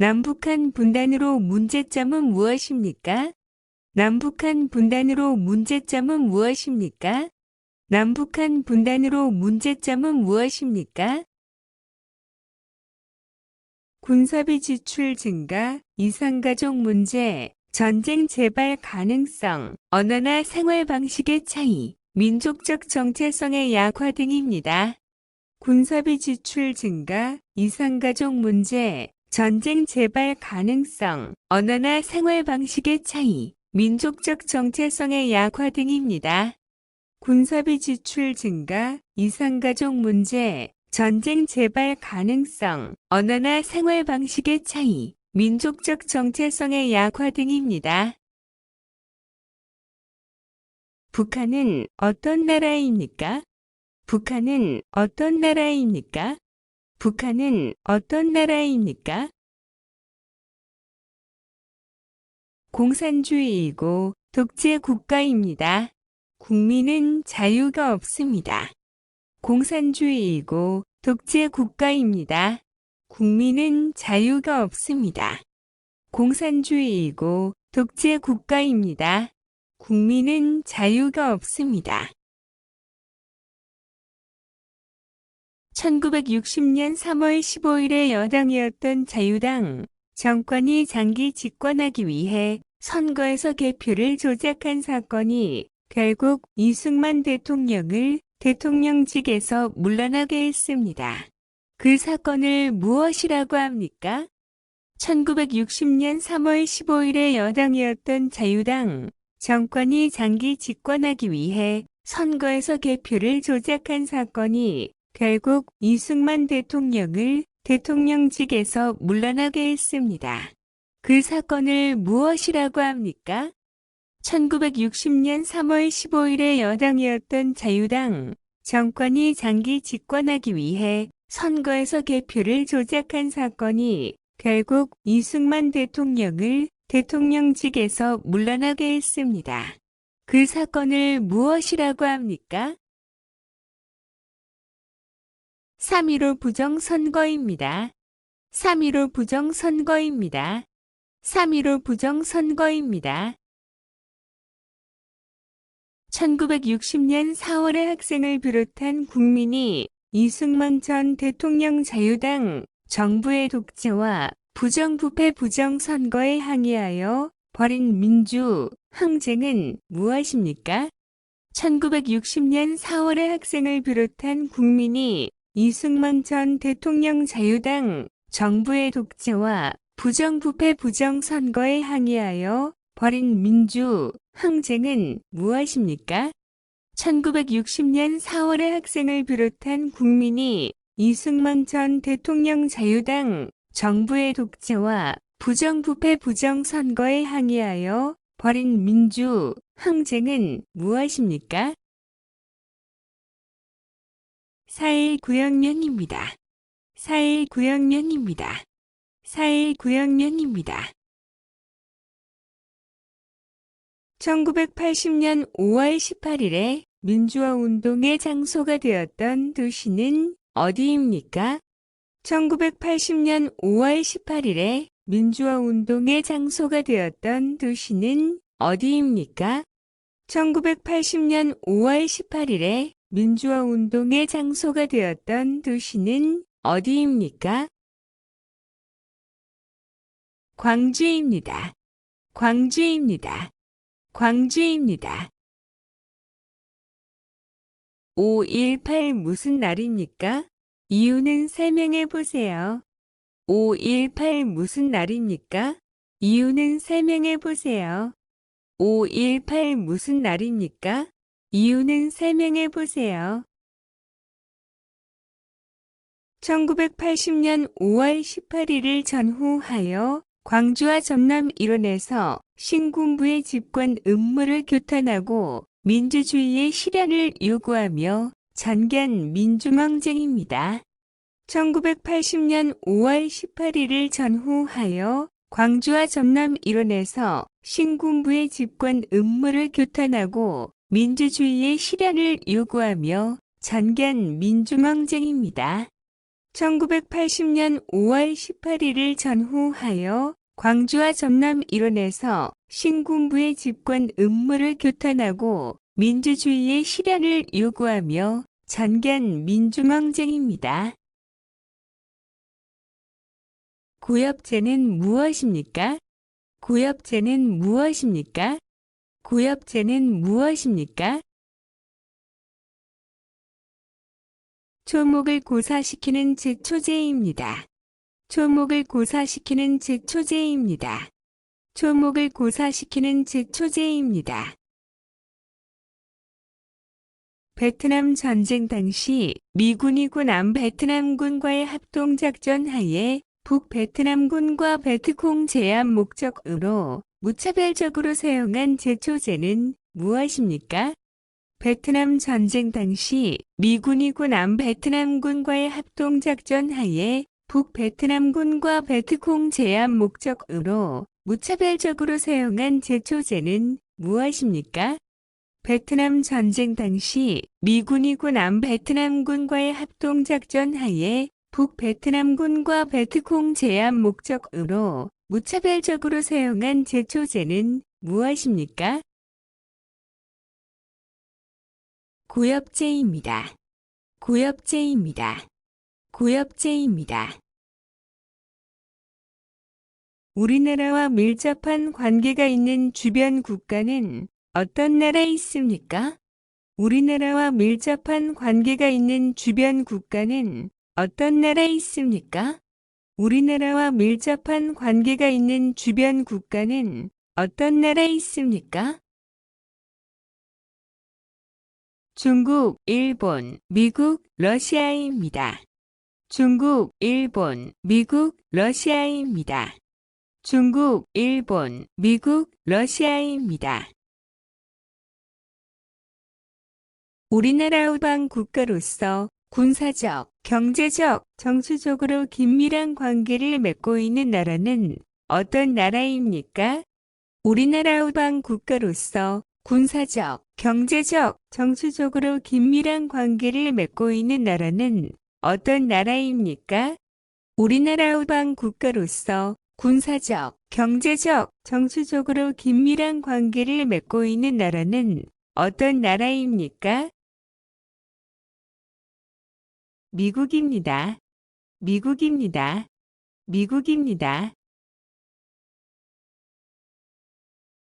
남북한 분단으로 문제점은 무엇입니까? 남북한 분단으로 문제점은 무엇입니까? 남북한 분단으로 문제점은 무엇입니까? 군사비 지출 증가, 이산가족 문제, 전쟁 재발 가능성, 언어나 생활 방식의 차이, 민족적 정체성의 약화 등입니다. 군사비 지출 증가, 이산가족 문제, 전쟁 재발 가능성, 언어나 생활 방식의 차이, 민족적 정체성의 약화 등입니다. 군사비 지출 증가, 이산가족 문제, 전쟁 재발 가능성, 언어나 생활 방식의 차이, 민족적 정체성의 약화 등입니다. 북한은 어떤 나라입니까? 북한은 어떤 나라입니까? 북한은 어떤 나라입니까? 공산주의이고 독재 국가입니다. 국민은 자유가 없습니다. 공산주의이고 독재 국가입니다. 국민은 자유가 없습니다. 공산주의이고 독재 국가입니다. 국민은 자유가 없습니다. 1960년 3월 15일에 여당이었던 자유당 정권이 장기 집권하기 위해 선거에서 개표를 조작한 사건이 결국 이승만 대통령을 대통령직에서 물러나게 했습니다. 그 사건을 무엇이라고 합니까? 1960년 3월 15일에 여당이었던 자유당 정권이 장기 집권하기 위해 선거에서 개표를 조작한 사건이 결국 이승만 대통령을 대통령직에서 물러나게 했습니다. 그 사건을 무엇이라고 합니까? 1960년 3월 15일에 여당이었던 자유당 정권이 장기 집권하기 위해 선거에서 개표를 조작한 사건이 결국 이승만 대통령을 대통령직에서 물러나게 했습니다. 그 사건을 무엇이라고 합니까? 3.15 부정선거입니다. 3.15 부정선거입니다. 3.15 부정선거입니다. 1960년 4월에 학생을 비롯한 국민이 이승만 전 대통령 자유당 정부의 독재와 부정부패 부정선거에 항의하여 벌인 민주 항쟁은 무엇입니까? 1960년 4월에 학생을 비롯한 국민이 이승만 전 대통령 자유당 정부의 독재와 부정부패 부정선거에 항의하여 벌인 민주 항쟁은 무엇입니까? 1960년 4월에 학생을 비롯한 국민이 이승만 전 대통령 자유당 정부의 독재와 부정부패 부정선거에 항의하여 벌인 민주 항쟁은 무엇입니까? 4.1 구혁명입니다. 4.1 구혁명입니다. 4.1 구혁명입니다. 1980년 5월 18일에 민주화 운동의 장소가 되었던 도시는 어디입니까? 1980년 5월 18일에 민주화 운동의 장소가 되었던 도시는 어디입니까? 1980년 5월 18일에 민주화 운동의 장소가 되었던 도시는 어디입니까? 광주입니다. 광주입니다. 광주입니다. 5.18 무슨 날입니까? 이유는 설명해 보세요. 5.18 무슨 날입니까? 이유는 설명해 보세요. 5.18 무슨 날입니까? 이유는 설명해 보세요. 1980년 5월 18일을 전후하여 광주와 전남 일원에서 신군부의 집권 음모를 규탄하고 민주주의의 실현을 요구하며 전개한 민중항쟁입니다. 1980년 5월 18일을 전후하여 광주와 전남 일원에서 신군부의 집권 음모를 규탄하고 민주주의의 실현을 요구하며 전개한 민중항쟁입니다. 1980년 5월 18일을 전후하여 광주와 전남 일원에서 신군부의 집권 음모를 규탄하고 민주주의의 실현을 요구하며 전개한 민중항쟁입니다. 고엽제는 무엇입니까? 고엽제는 무엇입니까? 고엽제는 무엇입니까? 초목을 고사시키는 제초제입니다. 초목을 고사시키는 제초제입니다. 초목을 고사시키는 제초제입니다. 베트남 전쟁 당시 미군이 남베트남군과의 합동작전 하에 북베트남군과 베트콩 제압 목적으로 무차별적으로 사용한 제초제는 무엇입니까? 베트남 전쟁 당시 미군이 남베트남군과의 합동작전 하에 북베트남군과 베트콩 제압 목적으로 무차별적으로 사용한 제초제는 무엇입니까? 베트남 전쟁 당시 미군이 남베트남군과의 합동작전 하에 북베트남군과 베트콩 제압 목적으로 무차별적으로 사용한 제초제는 무엇입니까? 고엽제입니다. 고엽제입니다. 고엽제입니다. 우리나라와 밀접한 관계가 있는 주변 국가는 어떤 나라에 있습니까? 우리나라와 밀접한 관계가 있는 주변 국가는 어떤 나라에 있습니까? 우리나라와 밀접한 관계가 있는 주변 국가는 어떤 나라에 있습니까? 중국, 일본, 미국, 러시아입니다. 중국, 일본, 미국, 러시아입니다. 중국, 일본, 미국, 러시아입니다. 우리나라 우방 국가로서 군사적, 경제적, 정치적으로 긴밀한 관계를 맺고 있는 나라는 어떤 나라입니까? 우리나라 우방 국가로서 군사적, 경제적, 정치적으로 긴밀한 관계를 맺고 있는 나라는 어떤 나라입니까? 우리나라 우방 국가로서 군사적, 경제적, 정치적으로 긴밀한 관계를 맺고 있는 나라는 어떤 나라입니까? 미국입니다. 미국입니다. 미국입니다.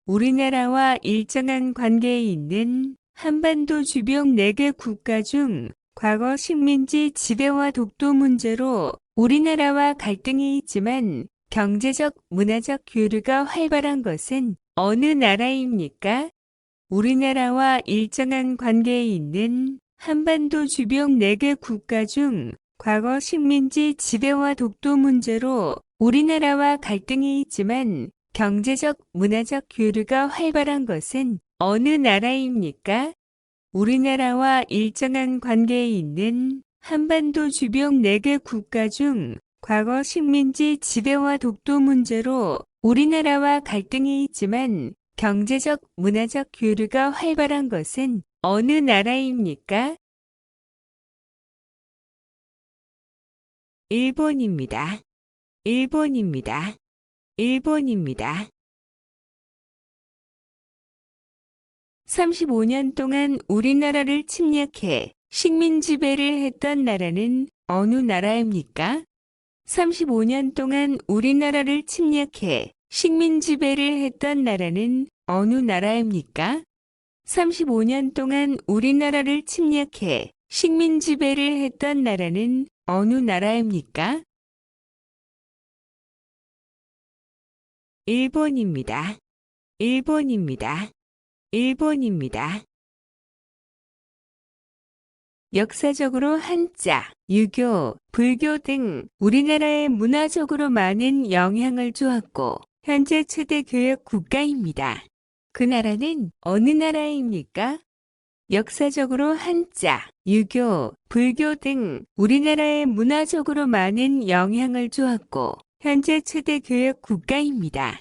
우리나라와 일정한 관계에 있는 한반도 주변 4개 국가 중 과거 식민지 지배와 독도 문제로 우리나라와 갈등이 있지만 경제적, 문화적 교류가 활발한 것은 어느 나라입니까? 우리나라와 일정한 관계에 있는 한반도 주변 4개 국가 중 과거 식민지 지배와 독도 문제로 우리나라와 갈등이 있지만 경제적, 문화적 교류가 활발한 것은 어느 나라입니까? 우리나라와 일정한 관계에 있는 한반도 주변 4개 국가 중 과거 식민지 지배와 독도 문제로 우리나라와 갈등이 있지만 경제적, 문화적 교류가 활발한 것은 어느 나라입니까? 일본입니다. 일본입니다. 일본입니다. 35년 동안 우리나라를 침략해 식민 지배를 했던 나라는 어느 나라입니까? 35년 동안 우리나라를 침략해 식민 지배를 했던 나라는 어느 나라입니까? 35년 동안 우리나라를 침략해 식민 지배를 했던 나라는 어느 나라입니까? 일본입니다. 일본입니다. 일본입니다. 역사적으로 한자, 유교, 불교 등 우리나라에 문화적으로 많은 영향을 주었고 현재 최대 교역 국가입니다. 그 나라는 어느 나라입니까? 역사적으로 한자, 유교, 불교 등 우리나라에 문화적으로 많은 영향을 주었고 현재 최대 교역 국가입니다.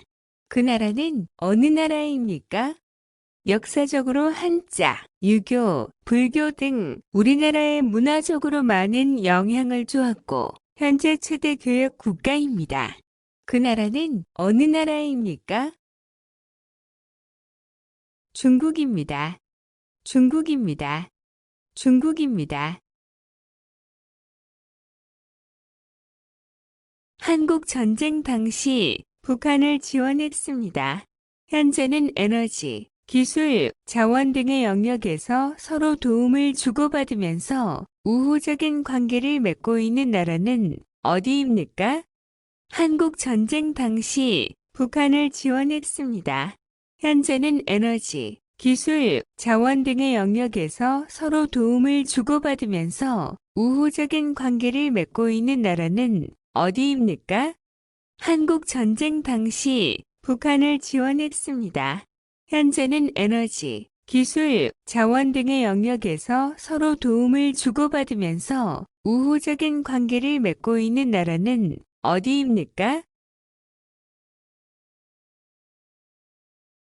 그 나라는 어느 나라입니까? 역사적으로 한자, 유교, 불교 등 우리나라에 문화적으로 많은 영향을 주었고 현재 최대 교역 국가입니다. 그 나라는 어느 나라입니까? 중국입니다. 중국입니다. 중국입니다. 한국 전쟁 당시 북한을 지원했습니다. 현재는 에너지, 기술, 자원 등의 영역에서 서로 도움을 주고받으면서 우호적인 관계를 맺고 있는 나라는 어디입니까? 한국 전쟁 당시 북한을 지원했습니다. 현재는 에너지, 기술, 자원 등의 영역에서 서로 도움을 주고받으면서 우호적인 관계를 맺고 있는 나라는 어디입니까? 한국 전쟁 당시 북한을 지원했습니다. 현재는 에너지, 기술, 자원 등의 영역에서 서로 도움을 주고받으면서 우호적인 관계를 맺고 있는 나라는 어디입니까?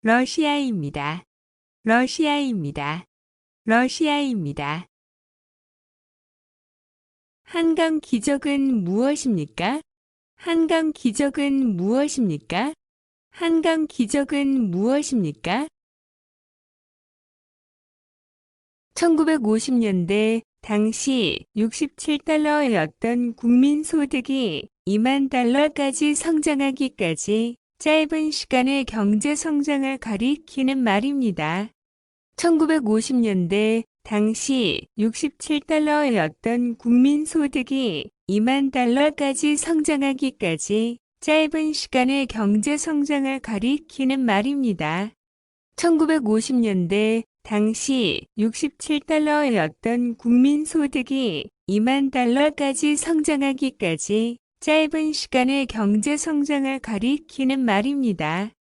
러시아입니다. 러시아입니다. 러시아입니다. 한강 기적은 무엇입니까? 한강 기적은 무엇입니까? 한강 기적은 무엇입니까? 1950년대 당시 67달러였던 국민 소득이 2만 달러까지 성장하기까지 짧은 시간의 경제 성장을 가리키는 말입니다. 1950년대 당시 67달러였던 국민 소득이 2만 달러까지 성장하기까지 짧은 시간의 경제 성장을 가리키는 말입니다. 1950년대 당시 67달러였던 국민 소득이 2만 달러까지 성장하기까지 짧은 시간의 경제 성장을 가리키는 말입니다.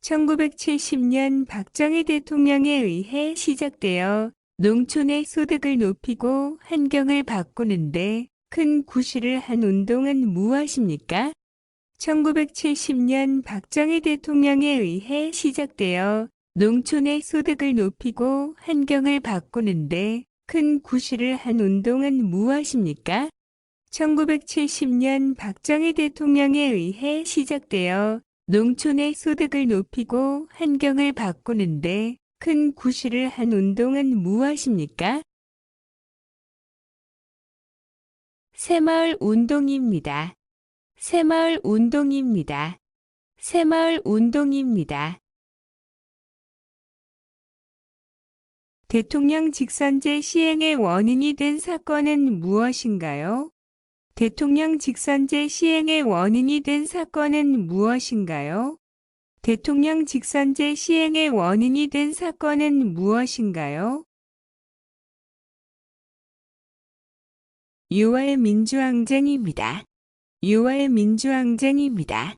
1970년 박정희 대통령에 의해 시작되어 농촌의 소득을 높이고 환경을 바꾸는데 큰 구실을 한 운동은 무엇입니까? 1970년 박정희 대통령에 의해 시작되어 농촌의 소득을 높이고 환경을 바꾸는데 큰 구실을 한 운동은 무엇입니까? 1970년 박정희 대통령에 의해 시작되어 농촌의 소득을 높이고 환경을 바꾸는데 큰 구실을 한 운동은 무엇입니까? 새마을 운동입니다. 새마을 운동입니다. 새마을 운동입니다. 대통령 직선제 시행의 원인이 된 사건은 무엇인가요? 대통령 직선제 시행의 원인이 된 사건은 무엇인가요? 대통령 직선제 시행의 원인이 된 사건은 무엇인가요? 6월 민주항쟁입니다. 6월 민주항쟁입니다.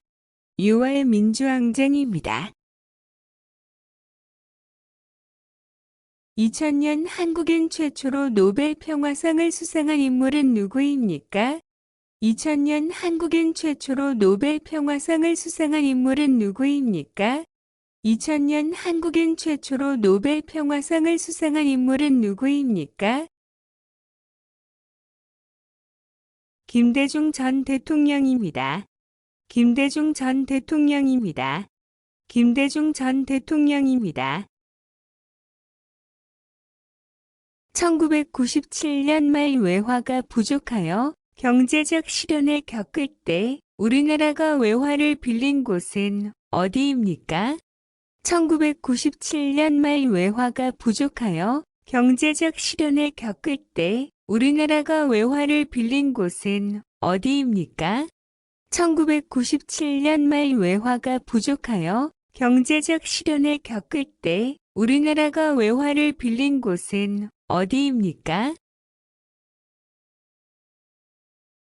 6월 민주항쟁입니다. 2000년 한국인 최초로 노벨 평화상을 수상한 인물은 누구입니까? 2000년 한국인 최초로 노벨 평화상을 수상한 인물은 누구입니까? 2000년 한국인 최초로 노벨 평화상을 수상한 인물은 누구입니까? 김대중 전 대통령입니다. 김대중 전 대통령입니다. 김대중 전 대통령입니다. 1997년 말 외화가 부족하여 경제적 시련을 겪을 때 우리나라가 외화를 빌린 곳은 어디입니까? 1997년 말 외화가 부족하여 경제적 시련을 겪을 때 우리나라가 외화를 빌린 곳은 어디입니까? 1997년 말 외화가 부족하여 경제적 시련을 겪을 때 우리나라가 외화를 빌린 곳은 어디입니까?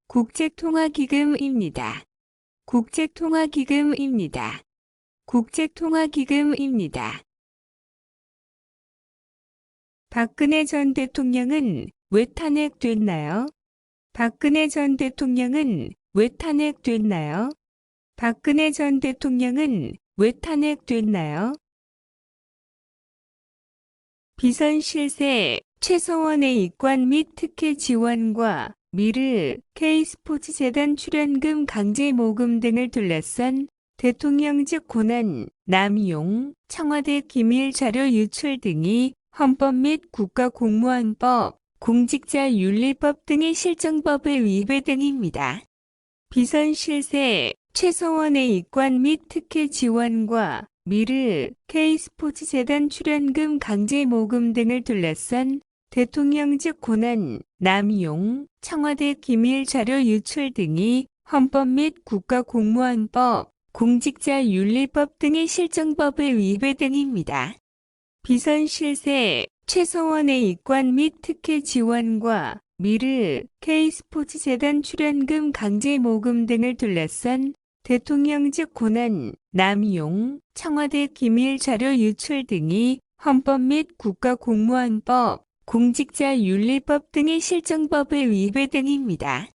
국제통화기금입니다. 국제통화기금입니다. 국제통화기금입니다. 박근혜 전 대통령은 왜 탄핵됐나요? 박근혜 전 대통령은 왜 탄핵됐나요? 박근혜 전 대통령은 왜 탄핵됐나요? 비선 실세 최서원의 이관 및 특혜 지원과 미르, K스포츠재단 출연금 강제 모금 등을 둘러싼 대통령직 권한 남용, 청와대 기밀 자료 유출 등이 헌법 및 국가공무원법, 공직자윤리법 등의 실정법의 위배 등입니다. 비선 실세, 최서원의 이관 및 특혜 지원과 미르, K스포츠재단 출연금 강제 모금 등을 둘러싼 대통령직 권한 남용, 청와대 기밀 자료 유출 등이 헌법 및 국가공무원법, 공직자윤리법 등의 실정법의 위배 등입니다. 비선 실세, 최서원의 이관 및 특혜 지원과 미르, K스포츠재단 출연금 강제 모금 등을 둘러싼 대통령직 권한 남용, 청와대 기밀 자료 유출 등이 헌법 및 국가공무원법, 공직자윤리법 등의 실정법의 위배 등입니다.